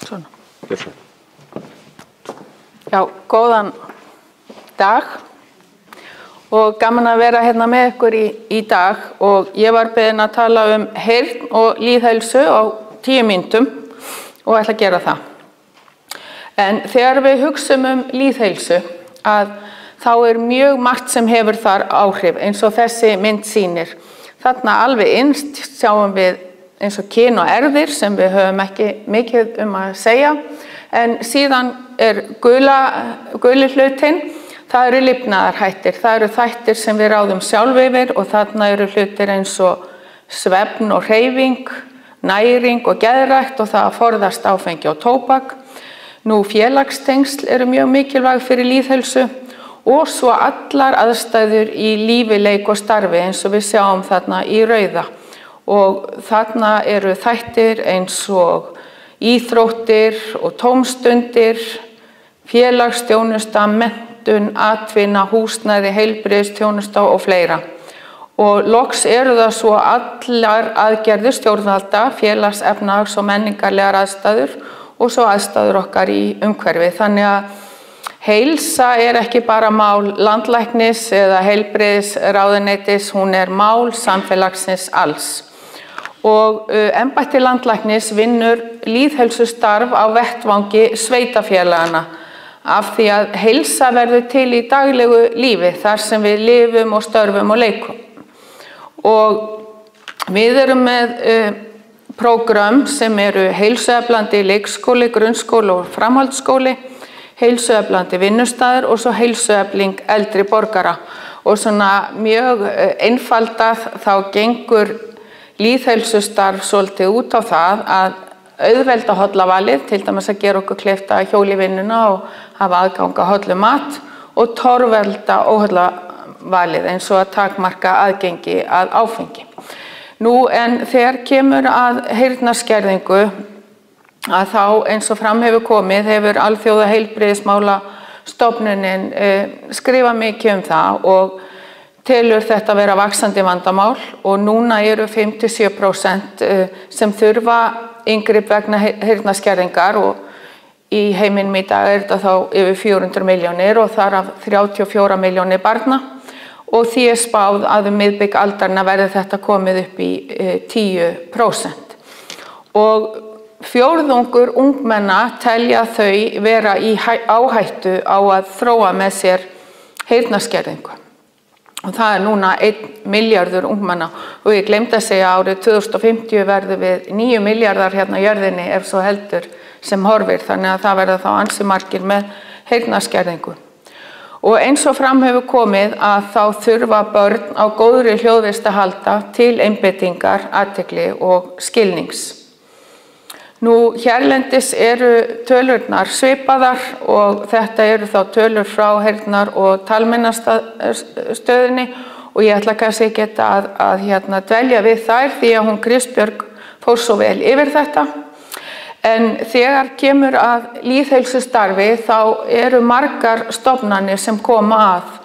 Svona. Já, góðan dag og gaman að vera hérna með ykkur í dag og ég var beðin að tala heyrn og lýðheilsu á 10 mínútum og ætla að gera það. En þegar við hugsum lýðheilsu að þá mjög margt sem hefur þar áhrif eins og þessi mynd sýnir. Þarna alveg innst sjáum við eins og kyn og erfðir sem við höfum ekki mikið að segja. En síðan guli hlutinn, það eru lifnaðarhættir. Það eru þættir sem við ráðum sjálf yfir og þarna eru hlutir eins og svefn og hreyfing, næring og geðrækt og það að forðast áfengi og tóbak. Nú félagstengsl eru mjög mikilvæg fyrir lýðheilsu og svo allar aðstæður í lífi, leik og starfi eins og við sjáum þarna í rauða. Og þarna eru þættir eins og íþróttir og tómstundir, félagsþjónusta, menntun, atvinna, húsnæði, heilbrigðisþjónusta og fleira. Og loks eru það svo allar aðgerðir stjórnvalda, félags-, efnahags- og menningarlegar aðstæður og svo aðstæður okkar í umhverfi. Þannig að heilsa ekki bara mál landlæknis eða heilbrigðisráðuneytis, hún mál samfélagsins alls. Og embætti landlæknis vinnur lýðheilsustarf á vettvangi sveitafélagana af því að heilsa verður til í daglegu lífi þar sem við lifum og störfum og leikum. Og við erum með prógram sem eru heilsueflandi leikskóli, grunnskóli og framhaldsskóli, heilsueflandi vinnustaður og svo heilsuefling eldri borgara. Og svona mjög einfaldað þá gengur lýðheilsustarf svolítið út á það að auðvelda hollavalið, til dæmis að gera okkur kleift að hjóla í vinnuna og hafa aðgang að hollum mat og torvelda óhollavalið eins og að takmarka aðgengi að áfengi. Nú en þegar kemur að heyrnarskerðingu að þá eins og fram hefur komið hefur Alþjóða heilbrigðismálastofnunin skrifað mikið það og telur þetta vera vaxandi vandamál og núna eru 57% sem þurfa inngrip vegna heyrnarskerðingar og í heiminum í dag þetta þá yfir 400 milljónir og þar af 34 milljónir barna og því spáð að miðbik aldarinnar verði þetta komið upp í 10%. Og fjórðungur ungmenna telja þau vera í áhættu á að þróa með sér heyrnarskerðingu. Og það núna 1 milljarður ungmenna og ég gleymdi að segja að árið 2050 verður við 9 milljarðar hérna á jörðinni ef svo heldur sem horfir, þannig að það verður þá ansi margir með heyrnarskerðingu. Og eins og fram hefur komið að þá þurfa börn á góðri hljóðvist að halda til einbeitingar, athygli og skilnings. Nú hérlendis eru tölurnar svipaðar og þetta eru þá tölur frá heyrnar- og talmeinastöðinni og ég ætla kannski ekki að dvelja við þær því að hún Kristbjörg fór svo vel yfir þetta. En þegar kemur að lýðheilsustarfi þá eru margar stofnanir sem koma að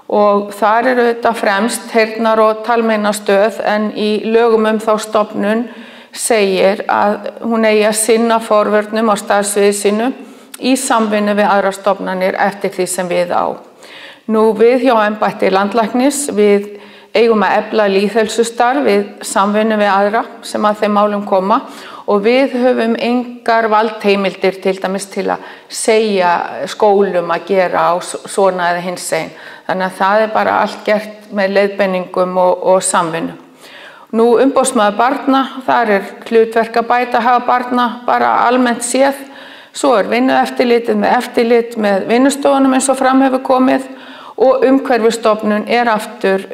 og þar eru þetta fremst heyrnar- og talmeinastöð en í lögum þá stofnun segir að hún eigi að sinna forvörnum á starfssviði sínu í samvinnu við aðrar stofnanir eftir því sem við á. Nú við hjá embætti landlæknis, við eigum að efla lýðheilsustarf við samvinnu við aðra sem að þeim málum koma og við höfum engar valdheimildir til dæmis til að segja skólum að gera á svona eða hinsegin. Þannig að það bara allt gert með leiðbeiningum og samvinnu. Nú umboðsmaður barna, þar hlutverk að bæta hag barna bara almennt séð. Svo vinnueftirlitið með eftirlit með vinnustofunum eins og fram hefur komið og umhverfisstofnun aftur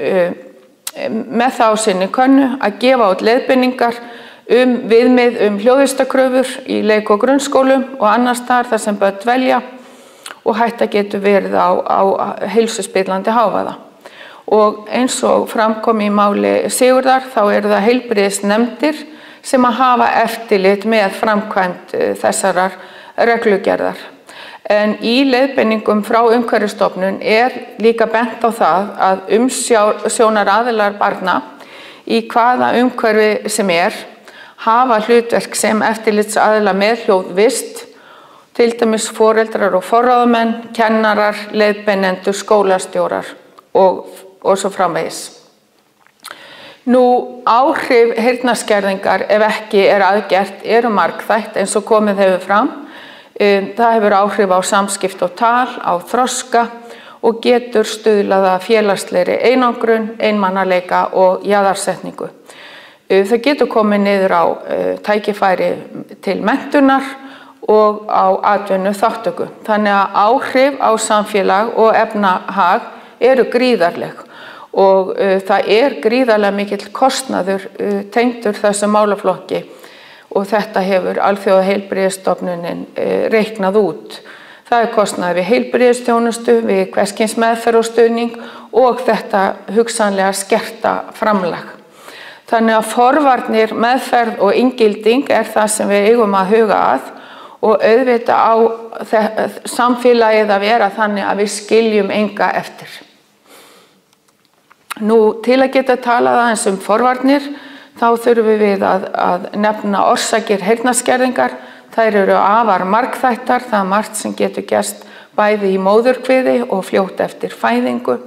með það á sinni könnu að gefa út leiðbeiningar viðmið hljóðvistakröfur í leik- og grunnskólum og annars þar sem börn dvelja og hætta getur verið á heilsuspillandi hávaða. Og eins og framkom í máli Sigurðar þá eru það heilbrigðisnefndir sem að hafa eftirlit með framkvæmd þessarar reglugerðar. En í leiðbeiningum frá umhverfisstofnun líka bent á það að umsjónaraðilar barna í hvaða umhverfi sem hafa hlutverk sem eftirlitsaðila með hljóðvist, til dæmis foreldrar og forráðamenn, kennarar, leiðbeinendur, skólastjórar og svo framvegis. Nú, áhrif heyrnarskerðingar ef ekki aðgert eru margþætt eins og komið hefur fram. Það hefur áhrif á samskipt og tal, á þroska og getur stuðlað að félagslegri einangrun, einmanaleika og jaðarsetningu. Það getur komið niður á tækifæri til menntunar og á atvinnu þátttöku. Þannig að áhrif á samfélag og efnahag eru gríðarleg og það gríðarlega mikill kostnaður tengdur þessum málaflokki og þetta hefur Alþjóðaheilbrigðisstofnunin reiknað út. Það kostnaður við heilbrigðisþjónustu, við hvers kyns meðferð og stuðning og þetta hugsanlega skerta framlag. Þannig að forvarnir, meðferð og inngilding það sem við eigum að huga að og auðvitað á samfélagið að vera þannig að við skiljum enga eftir. Nú, til að geta talað aðeins forvarnir, þá þurfum við að nefna orsakir heyrnarskerðingar. Þær eru afar margþættar, það margt sem getur gerst bæði í móðurkviði og fljótt eftir fæðingu.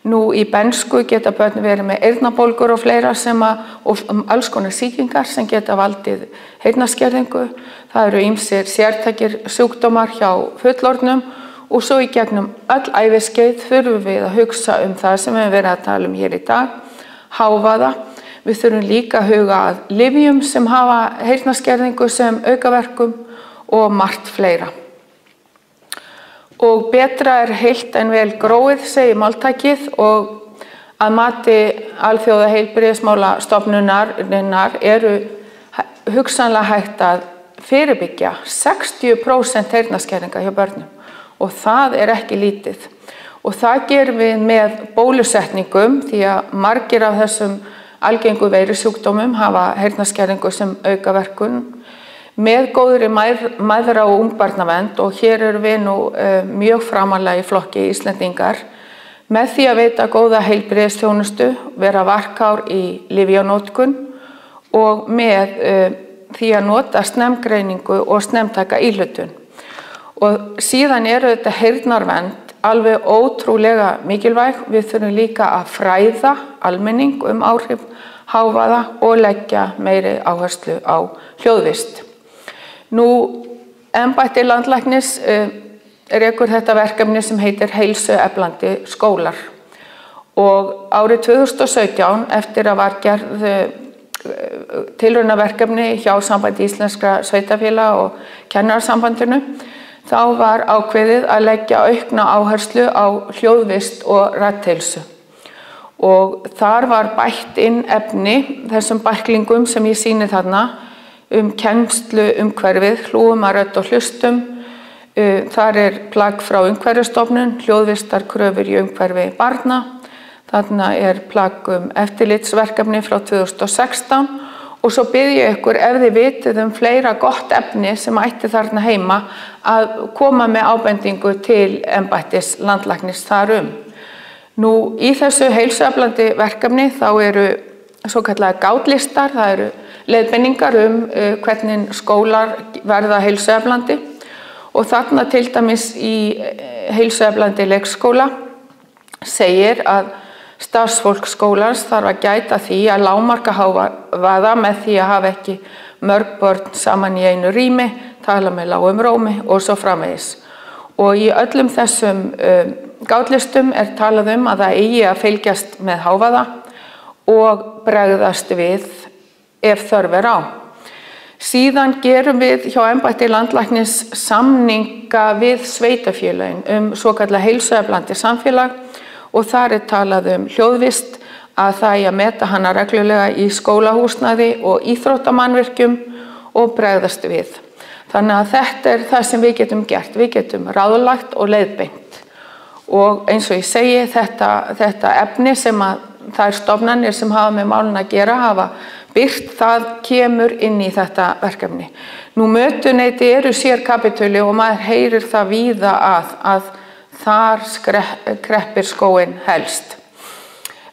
Nú, í bernsku geta börn verið með eyrnabólgur og fleira og alls konar sýkingar sem geta valdið heyrnarskerðingu. Það eru ýmsir sértækir sjúkdómar hjá fullorðnum og svo í gegnum öll æviskeið þurfum við að hugsa það sem við verið að tala hér í dag, hávaða. Við þurfum líka að huga að lyfjum sem hafa heyrnarskerðingu sem aukaverkum og margt fleira. Og betra heilt en vel gróið, segir máltækið, og að mati Alþjóðaheilbrigðismálastofnunarinnar eru hugsanlega hægt að fyrirbyggja 60% heyrnarskerðinga hjá börnum og það ekki lítið. Og það gerum við með bólusetningum því að margir af þessum algengu veirusjúkdómum hafa heyrnarskerðingu sem aukaverkun með góðri mæðra- og ungbarnavernd og hér erum við nú mjög framarlega í flokki Íslendingar með því að veita góða heilbrigðisþjónustu, vera varkár í lyfjanotkun og með því að nota snemgreiningu og snemtaka íhlutun. Og síðan þetta heyrnarvernd alveg ótrúlega mikilvæg. Við þurfum líka að fræða almenning áhrif hávaða og leggja meiri áherslu á hljóðvist. Nú, embætti landlæknis rekur þetta verkefni sem heitir Heilsueflandi skólar og árið 2017 eftir að var gerð tilraunaverkefni hjá Sambandi íslenskra sveitarfélaga og Kennarasambandinu þá var ákveðið að leggja aukna áherslu á hljóðvist og raddheilsu. Og þar var bætt inn efni þessum bæklingum sem ég sýni þarna kennslu umhverfið, hlúum að rödd og hlustum. Þar plagg frá Umhverfisstofnun, hljóðvistarkröfur í umhverfi barna. Þarna plagg eftirlitsverkefni frá 2016 og svo bið ég ykkur ef þið vitið fleira gott efni sem ætti þarna heima að koma með ábendingu til embættis landlæknis þar Nú, í þessu heilsueflandi verkefni þá eru svokallaðir gátlistar, það eru leiðbeiningar hvernig skólar verða heilsueflandi og þarna til dæmis í heilsueflandi leikskóla segir að starfsfólk skólans þarf að gæta því að lágmarka hávaða með því að hafa ekki mörg börn saman í einu rými, tala með lágum rómi og svo framvegis. Og í öllum þessum gátlistum talað að það eigi að fylgjast með hávaða og bregðast við ef þörf á. Síðan gerum við hjá embætti landlæknis samninga við sveitarfélögin svokallað heilsueflandi samfélag og þar talað hljóðvist að það eigi að meta hana reglulega í skólahúsnæði og íþróttamannvirkjum og bregðast við. Þannig að þetta það sem við getum gert. Við getum ráðlagt og leiðbeint. Og eins og ég segi, þetta efni sem þær stofnanir sem hafa með málun að gera hafa birt, það kemur inn í þetta verkefni. Nú, mötuneyti eru sérkapítuli og maður heyrir það víða að þar kreppir skóinn helst.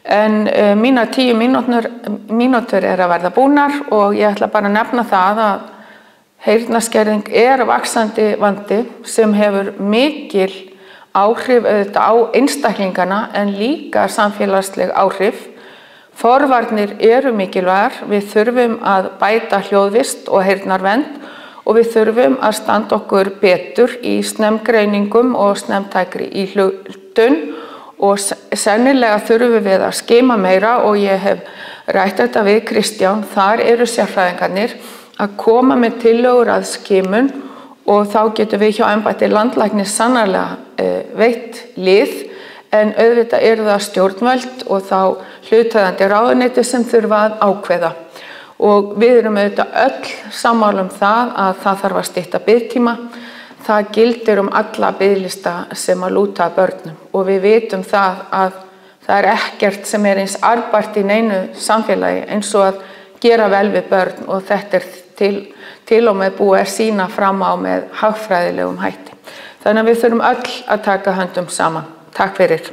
En mínar 10 mínútur að verða búnar og ég ætla bara að nefna það að heyrnarskerðing vaxandi vandi sem hefur mikil áhrif auðvitað á einstaklingana en líka samfélagsleg áhrif. Forvarnir mikilvægar, við þurfum að bæta hljóðvist og heyrnarvernd og við þurfum að standa okkur betur í snemgreiningum og snemtækri íhlutun og sennilega þurfum við að skima meira og ég hef rætt þetta við Kristján, þar sérfræðingarnir að koma með tillögur að skimun og þá getum við hjá embætti landlæknis sannarlega veitt lið en auðvitað það stjórnvöld og þá hlutaðeigandi ráðuneyti sem þurfa að ákveða. Og við auðvitað öll sammála það að það þarf að stytta biðtíma. Það gildir alla biðlista sem að lúta að börnum og við vitum það að það ekkert sem eins arðbært í neinu samfélagi eins og að gera vel við börn og þetta til og með búið að sýna fram á með hagfræðilegum hætti. Þannig að við þurfum öll að taka höndum saman. Takk fyrir.